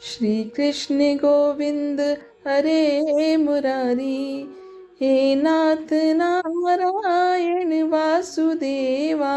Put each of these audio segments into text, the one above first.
श्री कृष्ण गोविंद हरे मुरारी, हे नाथ नारायण वासुदेवा।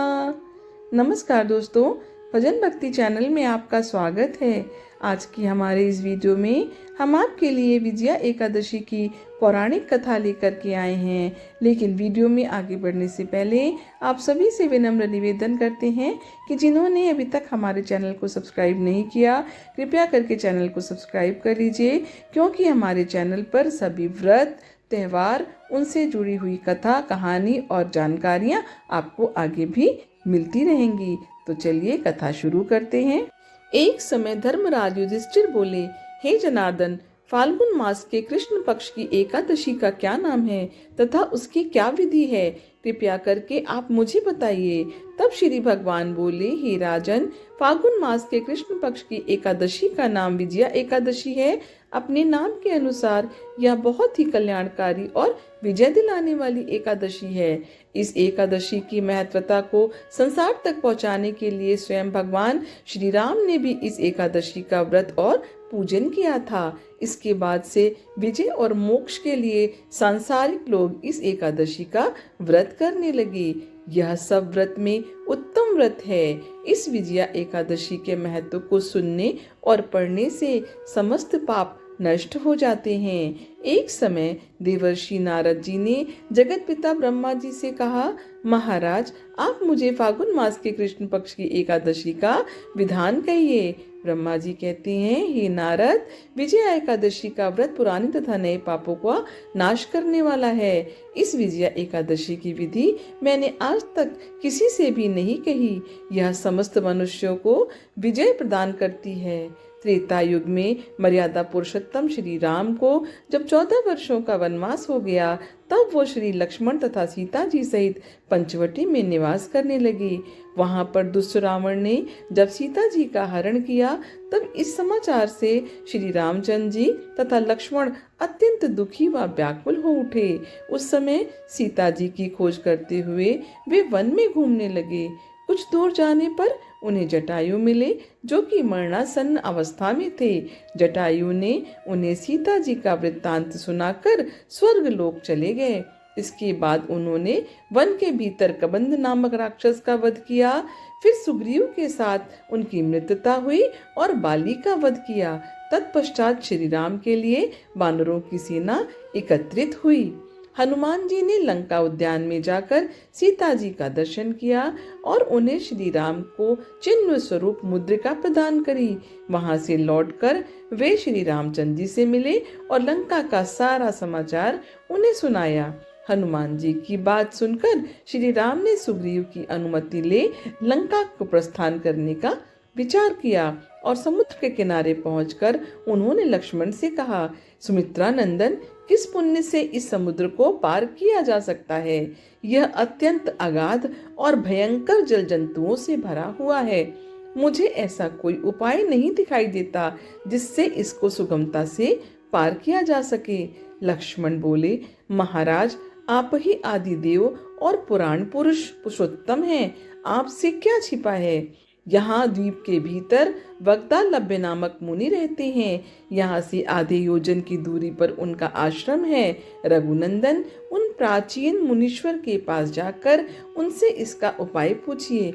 नमस्कार दोस्तों, भजन भक्ति चैनल में आपका स्वागत है। आज की हमारे इस वीडियो में हम आपके लिए विजया एकादशी की पौराणिक कथा लेकर के आए हैं। लेकिन वीडियो में आगे बढ़ने से पहले आप सभी से विनम्र निवेदन करते हैं कि जिन्होंने अभी तक हमारे चैनल को सब्सक्राइब नहीं किया, कृपया करके चैनल को सब्सक्राइब कर लीजिए, क्योंकि हमारे चैनल पर सभी व्रत, त्योहार, उनसे जुड़ी हुई कथा, कहानी और जानकारियाँ आपको आगे भी मिलती रहेंगी। तो चलिए कथा शुरू करते हैं। एक समय धर्मराज युधिष्ठिर बोले, हे जनार्दन, फाल्गुन मास के कृष्ण पक्ष की एकादशी का क्या नाम है तथा उसकी क्या विधि है? कृपया करके आप मुझे बताइए। तब श्री भगवान बोले, हे राजन, फाल्गुन मास के कृष्ण पक्ष की एकादशी का नाम विजया एकादशी है। अपने नाम के अनुसार यह बहुत ही कल्याणकारी और विजय दिलाने वाली एकादशी है। इस एकादशी की महत्वता को संसार तक पहुंचाने के लिए स्वयं भगवान श्री राम ने भी इस एकादशी का व्रत और पूजन किया था। इसके बाद से विजय और मोक्ष के लिए सांसारिक लोग इस एकादशी का व्रत करने लगे। यह सब व्रत में उत्तम व्रत है। इस विजया एकादशी के महत्व को सुनने और पढ़ने से समस्त पाप नष्ट हो जाते हैं। एक समय देवर्षि नारद जी ने जगत पिता ब्रह्मा जी से कहा, महाराज, आप मुझे फाल्गुन मास के कृष्ण पक्ष की एकादशी का विधान कहिए। ब्रह्मा जी कहते हैं, हे नारद, विजया एकादशी का व्रत पुराने तथा नए पापों का नाश करने वाला है। इस विजया एकादशी की विधि मैंने आज तक किसी से भी नहीं कही। यह समस्त मनुष्यों को विजय प्रदान करती है। त्रेता युग में मर्यादा पुरुषोत्तम श्री राम को जब 14 वर्षों का वनवास हो गया, तब वो श्री लक्ष्मण तथा सीता जी सहित पंचवटी में निवास करने लगे। वहां पर दुष्ट रावण ने जब सीता जी का हरण किया, तब इस समाचार से श्री रामचंद्र जी तथा लक्ष्मण अत्यंत दुखी व व्याकुल हो उठे। उस समय सीता जी की खोज करते हुए वे वन में घूमने लगे। कुछ दूर जाने पर उन्हें जटायु मिले, जो कि मरणासन्न अवस्था में थे। जटायु ने उन्हें सीता जी का वृत्तांत सुनाकर स्वर्ग लोक चले गए। इसके बाद उन्होंने वन के भीतर कबंध नामक राक्षस का वध किया। फिर सुग्रीव के साथ उनकी मृत्यता हुई और बाली का वध किया। तत्पश्चात श्री राम के लिए वानरों की सेना एकत्रित हुई। हनुमान जी ने लंका उद्यान में जाकर सीता जी का दर्शन किया और उन्हें श्री राम को चिन्ह स्वरूप मुद्रिका प्रदान करी। वहां से लौटकर वे श्री रामचंद्र जी से मिले और लंका का सारा समाचार उन्हें सुनाया। हनुमान जी की बात सुनकर श्री राम ने सुग्रीव की अनुमति ले लंका को प्रस्थान करने का विचार किया और समुद्र के किनारे पहुंचकर उन्होंने लक्ष्मण से कहा, सुमित्रा नंदन, किस पुण्य से इस समुद्र को पार किया जा सकता है? यह अत्यंत अगाध और भयंकर जल जंतुओं से भरा हुआ है। मुझे ऐसा कोई उपाय नहीं दिखाई देता जिससे इसको सुगमता से पार किया जा सके। लक्ष्मण बोले, महाराज, आप ही आदि देव और पुराण पुरुष पुरुषोत्तम हैं। आपसे क्या छिपा है? यहाँ द्वीप के भीतर वक्तालभ्य नामक मुनि रहते हैं। यहाँ से आधे योजन की दूरी पर उनका आश्रम है। रघुनंदन, उन प्राचीन मुनीश्वर के पास जाकर उनसे इसका उपाय पूछिए।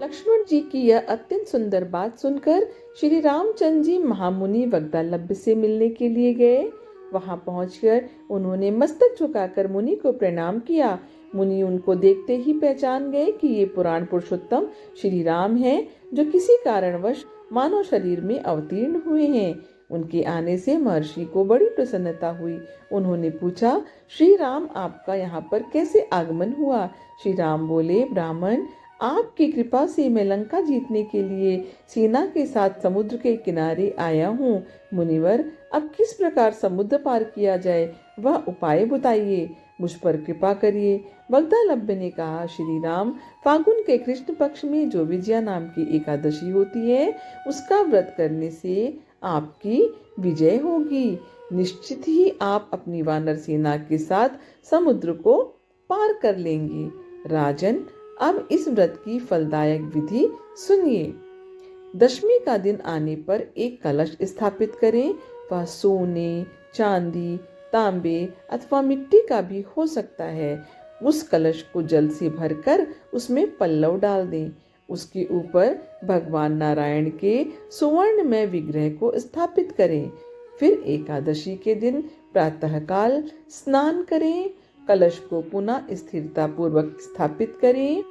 लक्ष्मण जी की यह अत्यंत सुंदर बात सुनकर श्री रामचंद्र जी महामुनि वक्तालभ्य से मिलने के लिए गए। वहां पहुंचकर उन्होंने मस्तक झुकाकर मुनि को प्रणाम किया। मुनि उनको देखते ही पहचान गए कि ये पुराण पुरुषोत्तम श्री राम हैं, जो किसी कारणवश मानव शरीर में अवतीर्ण हुए हैं। उनके आने से महर्षि को बड़ी प्रसन्नता हुई। उन्होंने पूछा, श्री राम, आपका यहाँ पर कैसे आगमन हुआ? श्री राम बोले, ब्राह्मण, आपकी कृपा से मैं लंका जीतने के लिए सेना के साथ समुद्र के किनारे आया हूँ। मुनिवर, अब किस प्रकार समुद्र पार किया जाए, वह उपाय बताइए। मुझ पर कृपा करिए। वक्तालभ्य ने कहा, श्री राम, फाल्गुन के कृष्ण पक्ष में जो विजया नाम की एकादशी होती है, उसका व्रत करने से आपकी विजय होगी। निश्चित ही आप अपनी वानर सेना के साथ समुद्र को पार कर लेंगे। राजन, अब इस व्रत की फलदायक विधि सुनिए। दशमी का दिन आने पर एक कलश स्थापित करें। वह सोने, चांदी, तांबे अथवा मिट्टी का भी हो सकता है। उस कलश को जल से भरकर उसमें पल्लव डाल दें। उसके ऊपर भगवान नारायण के सुवर्णमय विग्रह को स्थापित करें। फिर एकादशी के दिन प्रातःकाल स्नान करें। कलश को पुनः स्थिरता पूर्वक स्थापित करें।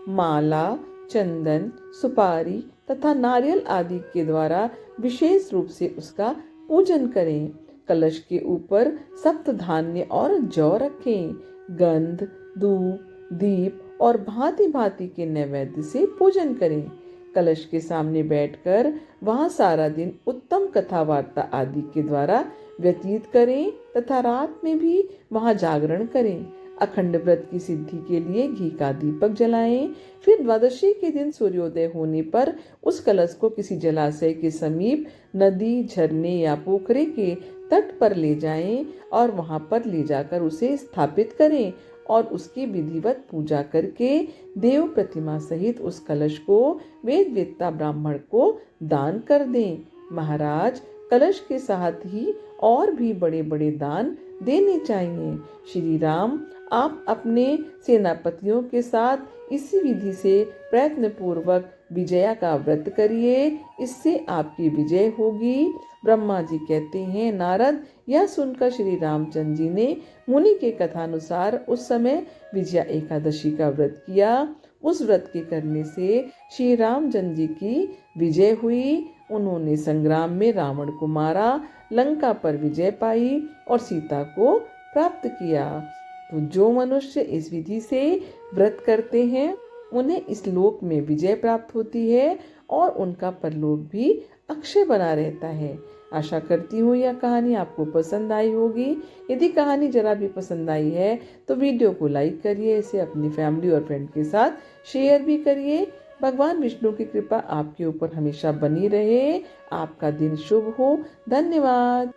माला, चंदन, सुपारी तथा नारियल आदि के द्वारा विशेष रूप से उसका पूजन करें। कलश के ऊपर सप्त धान्य और जौ रखें। गंध, धूप, दीप और भांति भांति के नैवेद्य से पूजन करें। कलश के सामने बैठकर वहां सारा दिन उत्तम कथा वार्ता आदि के द्वारा व्यतीत करें तथा रात में भी वहां जागरण करें। अखंड व्रत की सिद्धि के लिए घी का दीपक जलाएं। फिर द्वादशी के दिन सूर्योदय होने पर उस कलश को किसी जलाशय के समीप, नदी, झरने या पोखरे के तट पर ले जाएं और वहां पर ले जाकर उसे स्थापित करें और उसकी विधिवत पूजा करके देव प्रतिमा सहित उस कलश को वेद वेत्ता ब्राह्मण को दान कर दें। महाराज, कलश के साथ ही और भी बड़े बड़े दान देने चाहिए। श्री राम, आप अपने सेनापतियों के साथ इसी विधि से प्रयत्न पूर्वक विजया का व्रत करिए, इससे आपकी विजय होगी। ब्रह्मा जी कहते हैं, नारद, यह सुनकर श्री रामचंद्र जी ने मुनि के कथानुसार उस समय विजया एकादशी का व्रत किया। उस व्रत के करने से श्री रामचंद्र जी की विजय हुई। उन्होंने संग्राम में रावण को मारा, लंका पर विजय पाई और सीता को प्राप्त किया। तो जो मनुष्य इस विधि से व्रत करते हैं उन्हें इस लोक में विजय प्राप्त होती है और उनका परलोक भी अक्षय बना रहता है। आशा करती हूँ यह कहानी आपको पसंद आई होगी। यदि कहानी जरा भी पसंद आई है तो वीडियो को लाइक करिए, इसे अपनी फैमिली और फ्रेंड के साथ शेयर भी करिए। भगवान विष्णु की कृपा आपके ऊपर हमेशा बनी रहे। आपका दिन शुभ हो। धन्यवाद।